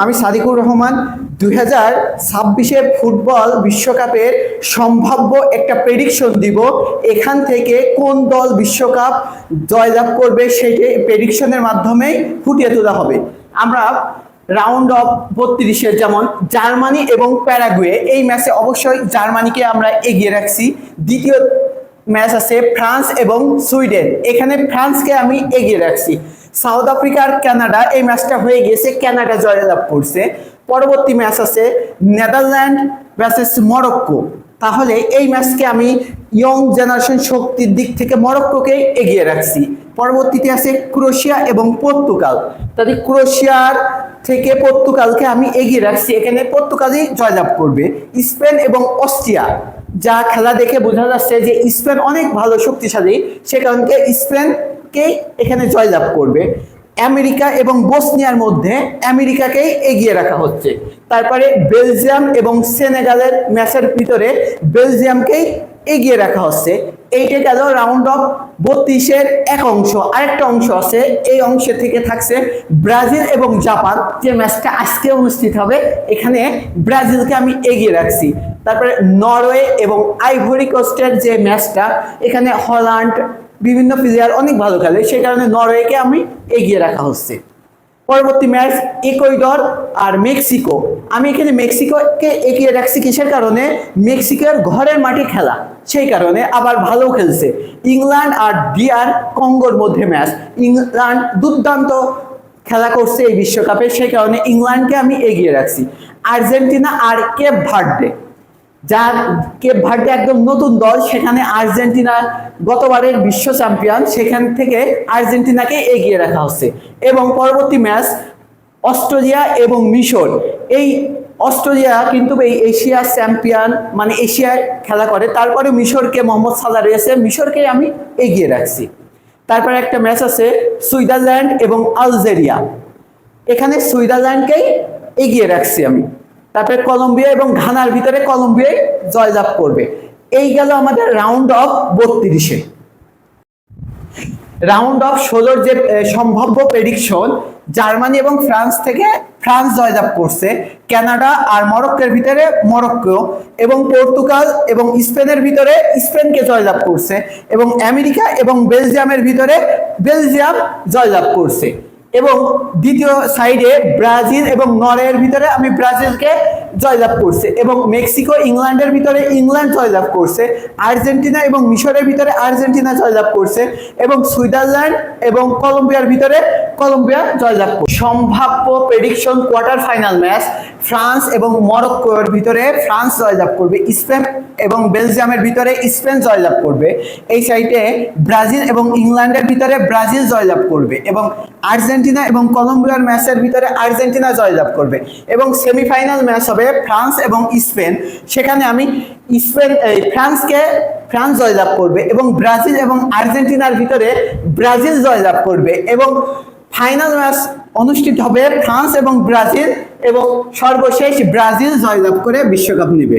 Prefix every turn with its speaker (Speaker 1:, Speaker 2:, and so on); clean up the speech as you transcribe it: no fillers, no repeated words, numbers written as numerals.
Speaker 1: আমি সাদিকুর রহমান 2026 ফুটবল বিশ্বকাপের সম্ভাব্য একটা প্রেডিকশন দিব। এখান থেকে কোন দল বিশ্বকাপ জয়লাভ করবে সেটি প্রেডিকশনের মাধ্যমেই ফুটিয়ে তোলা হবে। আমরা রাউন্ড অফ 32-এর যেমন জার্মানি এবং প্যারাগুয়ে, এই ম্যাচে অবশ্যই জার্মানিকে আমরা এগিয়ে রাখছি। দ্বিতীয় ম্যাচ আছে ফ্রান্স এবং সুইডেন, এখানে ফ্রান্সকে আমি এগিয়ে রাখছি। সাউথ আফ্রিকা আর কানাডা, এই ম্যাচটা হয়ে গেছে, কানাডা জয়লাভ করছে। পরবর্তী ম্যাচ আছে নেদারল্যান্ড ভার্সেস মরক্কো, তাহলে এই ম্যাচকে আমি ইয়ং জেনারেশন শক্তির দিক থেকে মরক্কোকে এগিয়ে রাখছি। পরবর্তীতে আছে ক্রোয়েশিয়া এবং পর্তুগাল, তাহলে ক্রোয়েশিয়ার থেকে পর্তুগালকে আমি এগিয়ে রাখছি, এখানে পর্তুগালই জয়লাভ করবে। স্পেন এবং অস্ট্রিয়া, যা খেলা দেখে বোঝা যাচ্ছে যে স্পেন অনেক ভালো শক্তিশালী, সে কারণে স্পেনকেই এখানে জয়লাভ করবে। আমেরিকা এবং বসনিয়ার মধ্যে আমেরিকাকেই এগিয়ে রাখা হচ্ছে। তারপরে বেলজিয়াম এবং সেনেগালের ম্যাচের ভিতরে বেলজিয়ামকেই এগিয়ে রাখা হচ্ছে। এইটা গেল রাউন্ড অফ 32-এর এক অংশ। আরেকটা অংশ আছে, এই অংশ থেকে থাকছে ব্রাজিল এবং জাপান, যে ম্যাচটা আজকে অনুষ্ঠিত হবে, এখানে ব্রাজিলকে আমি এগিয়ে রাখছি। তারপরে নরওয়ে এবং আইভরি কোস্টের যে ম্যাচটা, এখানে হল্যান্ড বিভিন্ন প্লেয়ার অনেক ভালো খেলে, সেই কারণে নরওয়েকে আমি এগিয়ে রাখা হচ্ছে। পরবর্তী ম্যাচ ইকুয়েডর আর মেক্সিকো, আমি এখানে মেক্সিকোকে এগিয়ে রাখছি কিসের কারণে, মেক্সিকোর ঘরের মাঠে খেলা, সেই কারণে আবার ভালো খেলছে। ইংল্যান্ড আর ডিআর কঙ্গোর মধ্যে ম্যাচ, ইংল্যান্ড দুর্দান্ত খেলা করছে এই বিশ্বকাপে, সেই কারণে ইংল্যান্ডকে আমি এগিয়ে রাখছি। আর্জেন্টিনা আর কেপ ভার্দে, যার কেপ ভার্দে একদম নতুন দল, সেখানে আর্জেন্টিনা গতবারের বিশ্ব চ্যাম্পিয়ন, সেখান থেকে আর্জেন্টিনাকে এগিয়ে রাখা হচ্ছে। এবং পরবর্তী ম্যাচ অস্ট্রেলিয়া এবং মিশর, এই অস্ট্রেলিয়া কিন্তু এই এশিয়ার চ্যাম্পিয়ন, মানে এশিয়ায় খেলা করে, তারপরে মিশরকে মোহাম্মদ সালাহ রয়েছে, মিশরকে আমি এগিয়ে রাখছি। তারপরে একটা ম্যাচ আছে সুইজারল্যান্ড এবং আলজেরিয়া, এখানে সুইজারল্যান্ডকেই এগিয়ে রাখছি আমি। তারপরে কলম্বিয়া এবং ঘানার ভিতরে কলম্বিয়ায় জয়লাভ করবে। এই গেল আমাদের রাউন্ড অফ 32-এ। রাউন্ড অফ 16-র যে সম্ভাব্য প্রেডিকশন, জার্মানি এবং ফ্রান্স থেকে ফ্রান্স জয়লাভ করছে, কানাডা আর মরক্কোর ভিতরে মরক্কো, এবং পর্তুগাল এবং স্পেনের ভিতরে স্পেনকে জয়লাভ করছে, এবং আমেরিকা এবং বেলজিয়ামের ভিতরে বেলজিয়াম জয়লাভ করছে। এবং দ্বিতীয় সাইডে ব্রাজিল এবং নরওয়ের ভিতরে আমি ব্রাজিলকে জয়লাভ করছে, এবং মেক্সিকো ইংল্যান্ডের ভিতরে ইংল্যান্ড জয়লাভ করছে, আর্জেন্টিনা এবং মিশরের ভিতরে আর্জেন্টিনা জয়লাভ করছে, এবং সুইজারল্যান্ড এবং কলম্বিয়ার ভিতরে কলম্বিয়া জয়লাভ করছে। সম্ভাব্য prediction quarter final match, France এবং মরক্কোর ভিতরে ফ্রান্স জয়লাভ করবে, স্পেন এবং বেলজিয়ামের ভিতরে স্পেন জয়লাভ করবে। এই সাইডে ব্রাজিল এবং ইংল্যান্ডের ভিতরে ব্রাজিল জয়লাভ করবে, এবং আর্জেন্টিনা এবং কলম্বিয়ার ম্যাচের ভিতরে আর্জেন্টিনা জয়লাভ করবে। এবং সেমিফাইনাল ম্যাচ হবে ফ্রান্স এবং স্পেন, সেখানে আমি ফ্রান্স জয়লাভ করবে, এবং ব্রাজিল এবং আর্জেন্টিনার ভিতরে ব্রাজিল জয়লাভ করবে, এবং ফাইনাল ম্যাচ অনুষ্ঠিত হবে ফ্রান্স এবং ব্রাজিল, এবং সর্বশেষ ব্রাজিল জয়লাভ করে বিশ্বকাপ নেবে।